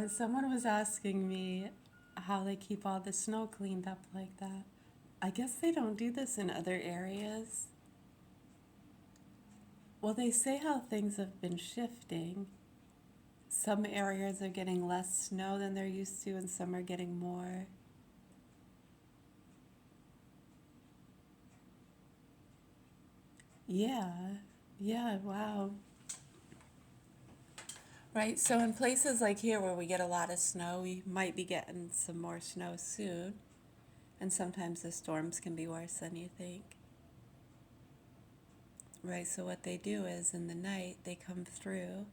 Someone was asking me how they keep all the snow cleaned up like that. I guess they don't do this in other areas. Well, they say how things have been shifting. Some areas are getting less snow than they're used to, and some are getting more. Yeah, yeah, wow. Right, so in places like here where we get a lot of snow, we might be getting some more snow soon. And sometimes the storms can be worse than you think. Right, so what they do is in the night they come through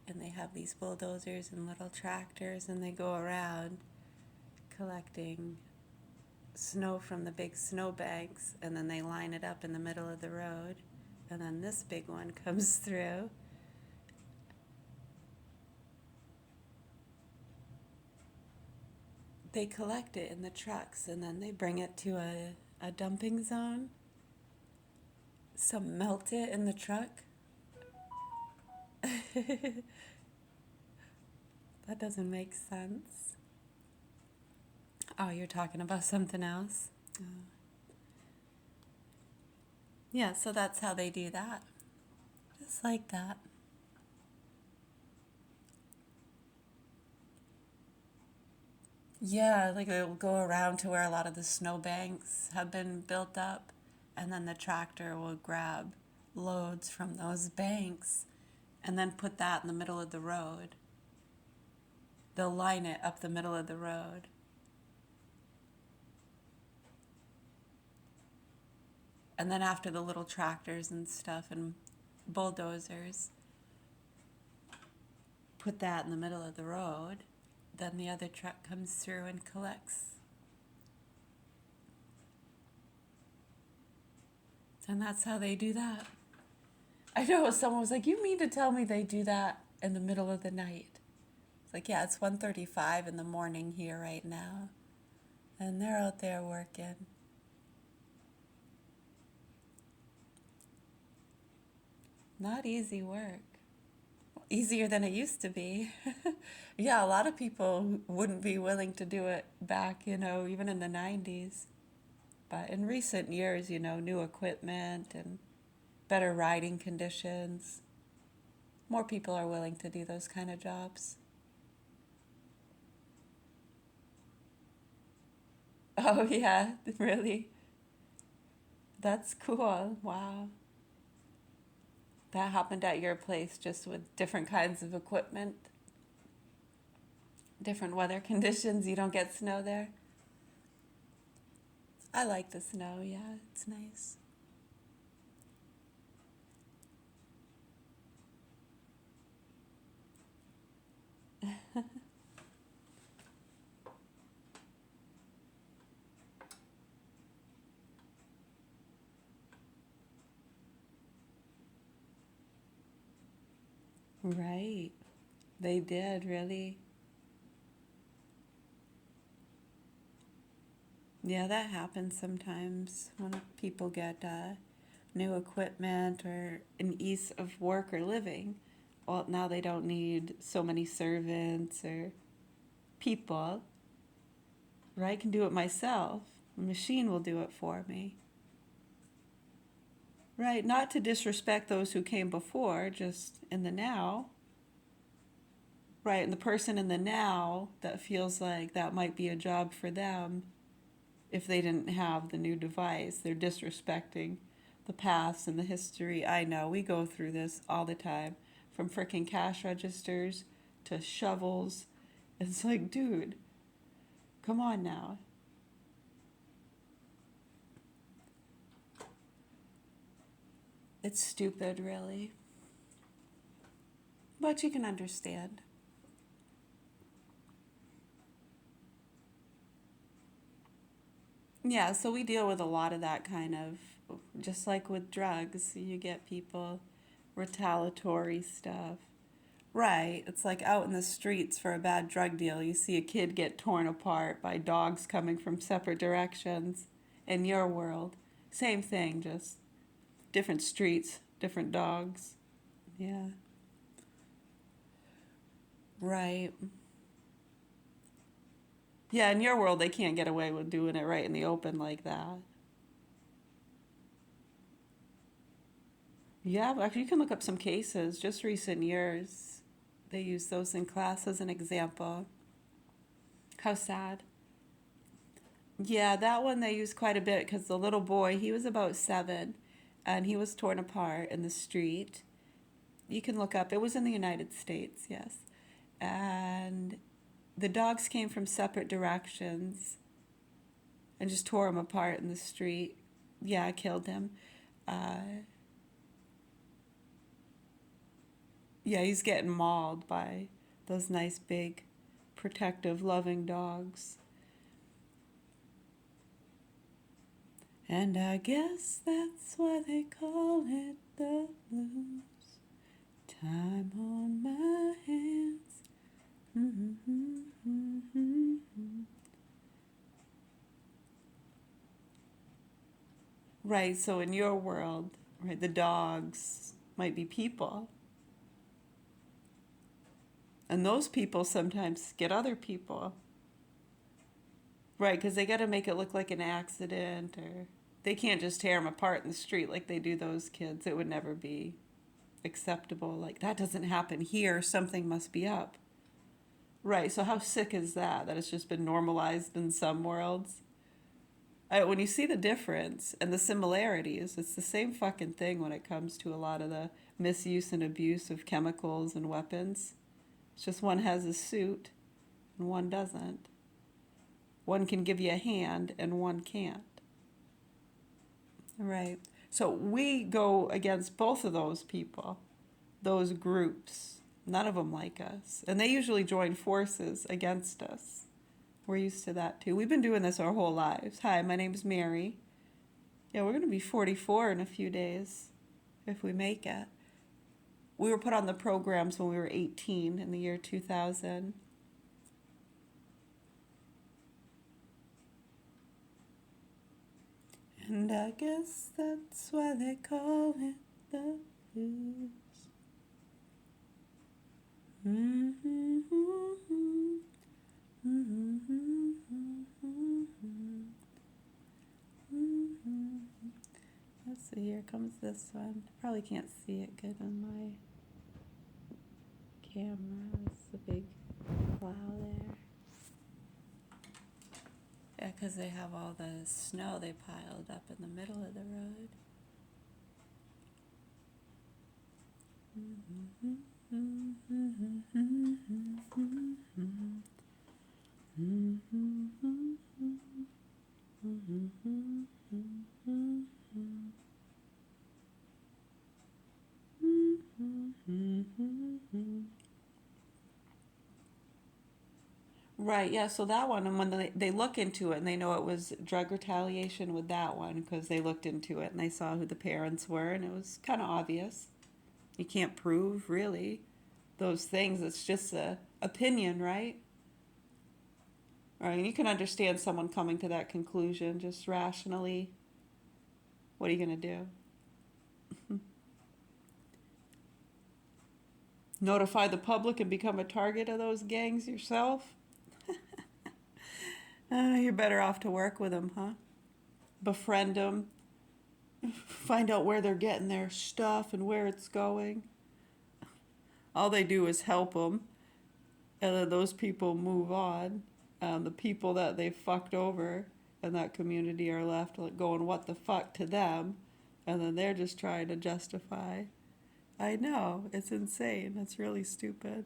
and they have these bulldozers and little tractors and they go around collecting snow from the big snow banks and then they line it up in the middle of the road and then this big one comes through. They collect it in the trucks and then they bring it to a dumping zone. Some melt it in the truck. That doesn't make sense. Oh, you're talking about something else? Oh. Yeah, so that's how they do that. Just like that. Yeah, like they'll go around to where a lot of the snowbanks have been built up, and then the tractor will grab loads from those banks and then put that in the middle of the road. They'll line it up the middle of the road. And then after the little tractors and stuff and bulldozers put that in the middle of the road, then the other truck comes through and collects. And that's how they do that. I know someone was like, "You mean to tell me they do that in the middle of the night?" It's like, "Yeah, it's 1:35 in the morning here right now." And they're out there working. Not easy work. Easier than it used to be. Yeah, a lot of people wouldn't be willing to do it back, even in the 90s. But in recent years, new equipment and better riding conditions, more people are willing to do those kind of jobs. Oh, yeah, really? That's cool. Wow. That happened at your place just with different kinds of equipment, different weather conditions. You don't get snow there? I like the snow, yeah, it's nice. Right. They did, really. Yeah, that happens sometimes when people get new equipment or an ease of work or living. Well, now they don't need so many servants or people, right? I can do it myself. A machine will do it for me. Right, not to disrespect those who came before, just in the now. Right, and the person in the now that feels like that might be a job for them, if they didn't have the new device, they're disrespecting the past and the history. I know, we go through this all the time, from freaking cash registers to shovels. It's like, dude, come on now. It's stupid, really. But you can understand. Yeah, so we deal with a lot of that kind of, just like with drugs, you get people retaliatory stuff. Right, it's like out in the streets for a bad drug deal, you see a kid get torn apart by dogs coming from separate directions. In your world, same thing, just different streets, different dogs. Yeah. Right. Yeah, in your world, they can't get away with doing it right in the open like that. Yeah, well, actually, you can look up some cases, just recent years. They use those in class as an example. How sad. Yeah, that one they use quite a bit because the little boy, he was about 7 and he was torn apart in the street. You can look up, it was in the United States, yes. And the dogs came from separate directions and just tore him apart in the street. Yeah, killed him. Uh, yeah, he's getting mauled by those nice, big, protective, loving dogs. And I guess that's why they call it the blues. Time on my hands. Right, so in your world, right, the dogs might be people. And those people sometimes get other people. Right, because they got to make it look like an accident, or they can't just tear them apart in the street like they do those kids. It would never be acceptable. Like, that doesn't happen here. Something must be up. Right, so how sick is that? That it's just been normalized in some worlds? When you see the difference and the similarities, it's the same fucking thing when it comes to a lot of the misuse and abuse of chemicals and weapons. It's just one has a suit and one doesn't. One can give you a hand and one can't. Right. So we go against both of those people, those groups. None of them like us. And they usually join forces against us. We're used to that too. We've been doing this our whole lives. Hi, my name's Mary. Yeah, we're going to be 44 in a few days if we make it. We were put on the programs when we were 18 in the year 2000. And I guess that's why they call it the blues. Let's see, here comes this one. Probably can't see it good on my camera. It's a big plow there. Yeah, because they have all the snow they piled up in the middle of the road. Right, yeah, so that one, and when they look into it and they know it was drug retaliation with that one because they looked into it and they saw who the parents were and it was kind of obvious. You can't prove, really, those things. It's just a opinion, right? Right, you can understand someone coming to that conclusion just rationally. What are you going to do? Notify the public and become a target of those gangs yourself? You're better off to work with them, huh? Befriend them, find out where they're getting their stuff and where it's going. All they do is help them, and then those people move on. The people that they fucked over in that community are left like going, what the fuck to them, and then they're just trying to justify. I know, it's insane. It's really stupid.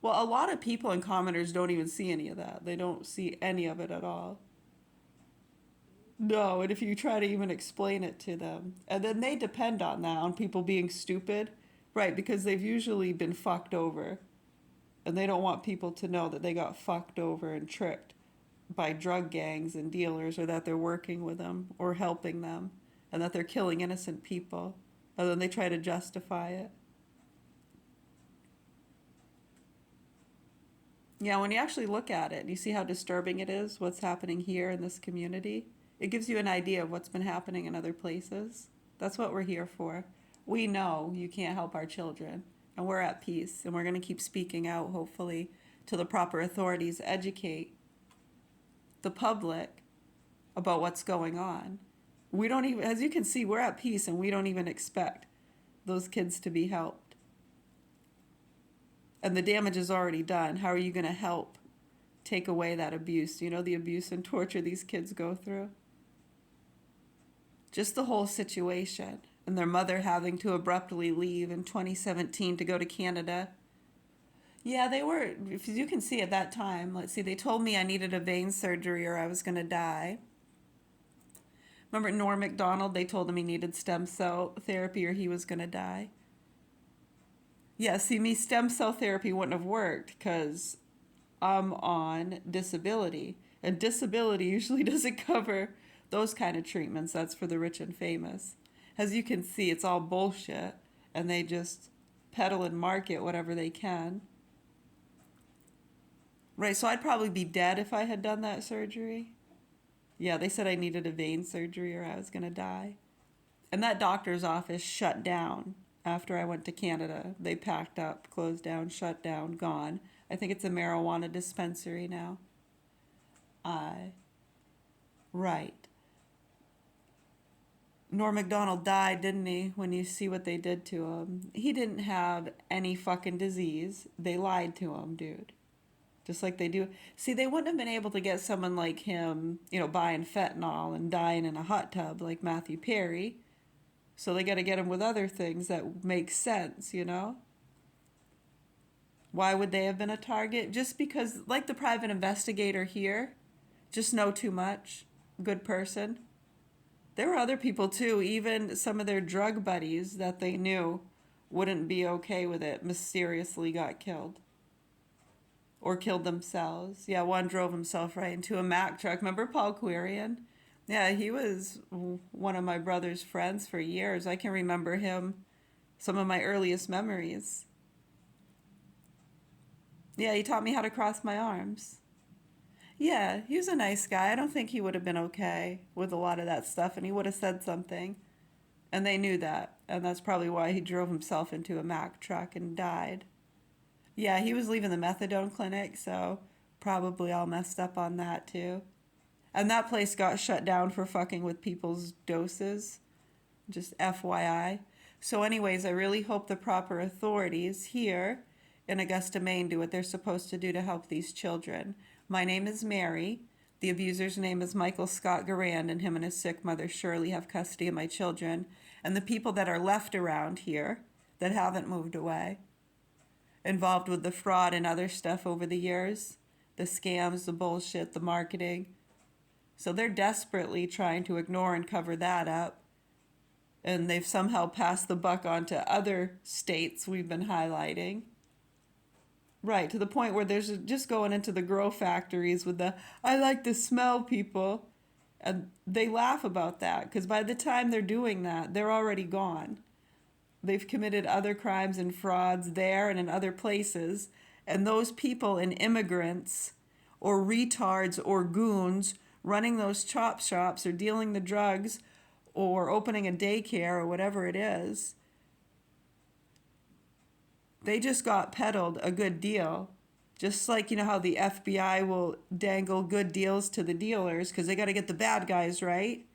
Well, a lot of people and commenters don't even see any of that. They don't see any of it at all. No, and if you try to even explain it to them, and then they depend on that, on people being stupid, right? Because they've usually been fucked over, and they don't want people to know that they got fucked over and tricked by drug gangs and dealers, or that they're working with them or helping them, and that they're killing innocent people, and then they try to justify it. Yeah, when you actually look at it, you see how disturbing it is, what's happening here in this community. It gives you an idea of what's been happening in other places. That's what we're here for. We know you can't help our children. and we're at peace, and we're going to keep speaking out, hopefully, till the proper authorities educate the public about what's going on. We don't even, as you can see, we're at peace, and we don't even expect those kids to be helped. And the damage is already done. How are you going to help take away that abuse? You know, the abuse and torture these kids go through? Just the whole situation. And their mother having to abruptly leave in 2017 to go to Canada. Yeah, they were, if you can see at that time, let's see, they told me I needed a vein surgery or I was going to die. Remember Norm Macdonald? They told him he needed stem cell therapy or he was going to die. Yeah, see, me, stem cell therapy wouldn't have worked because I'm on disability. And disability usually doesn't cover those kind of treatments. That's for the rich and famous. As you can see, it's all bullshit. And they just peddle and market whatever they can. Right, so I'd probably be dead if I had done that surgery. Yeah, they said I needed a vein surgery or I was going to die. And that doctor's office shut down after I went to Canada. They packed up, closed down, shut down, gone. I think it's a marijuana dispensary now. Right. Norm Macdonald died, didn't he, when you see what they did to him? He didn't have any fucking disease. They lied to him, dude. Just like they do. See, they wouldn't have been able to get someone like him, you know, buying fentanyl and dying in a hot tub like Matthew Perry. So they got to get him with other things that make sense, you know? Why would they have been a target? Just because, like the private investigator here, just know too much. Good person. There were other people too, even some of their drug buddies that they knew wouldn't be okay with it, mysteriously got killed. Or killed themselves. Yeah, one drove himself right into a Mack truck. Remember Paul Quirian? Yeah, he was one of my brother's friends for years. I can remember him, some of my earliest memories. Yeah, he taught me how to cross my arms. Yeah, he was a nice guy. I don't think he would have been okay with a lot of that stuff, and he would have said something. And they knew that, and that's probably why he drove himself into a Mack truck and died. Yeah, he was leaving the methadone clinic, so probably all messed up on that too. And that place got shut down for fucking with people's doses. Just FYI. So anyways, I really hope the proper authorities here in Augusta, Maine do what they're supposed to do to help these children. My name is Mary. The abuser's name is Michael Scott Garand, and him and his sick mother Shirley have custody of my children. And the people that are left around here that haven't moved away, involved with the fraud and other stuff over the years, the scams, the bullshit, the marketing. So they're desperately trying to ignore and cover that up. And they've somehow passed the buck on to other states we've been highlighting. Right, to the point where there's just going into the grow factories with the, I like the smell people. And they laugh about that because by the time they're doing that, they're already gone. They've committed other crimes and frauds there and in other places. And those people and immigrants or retards or goons running those chop shops or dealing the drugs or opening a daycare or whatever it is, they just got peddled a good deal. Just like, you know, how the FBI will dangle good deals to the dealers because they got to get the bad guys, right?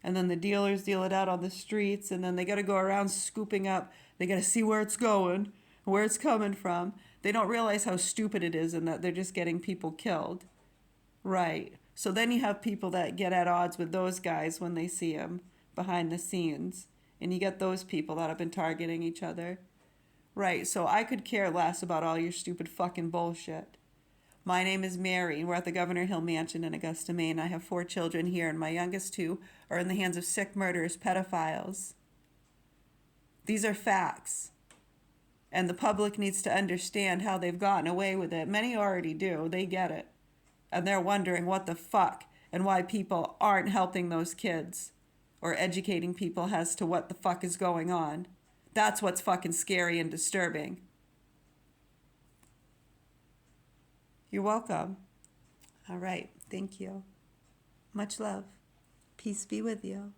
And then the dealers deal it out on the streets, and then they got to go around scooping up. They got to see where it's going, where it's coming from. They don't realize how stupid it is and that they're just getting people killed. Right. So then you have people that get at odds with those guys when they see them behind the scenes. And you get those people that have been targeting each other. Right, so I could care less about all your stupid fucking bullshit. My name is Mary, and we're at the Governor Hill Mansion in Augusta, Maine. I have 4 children here, and my youngest 2 are in the hands of sick murderers, pedophiles. These are facts. And the public needs to understand how they've gotten away with it. Many already do. They get it. And they're wondering what the fuck and why people aren't helping those kids or educating people as to what the fuck is going on. That's what's fucking scary and disturbing. You're welcome. All right. Thank you. Much love. Peace be with you.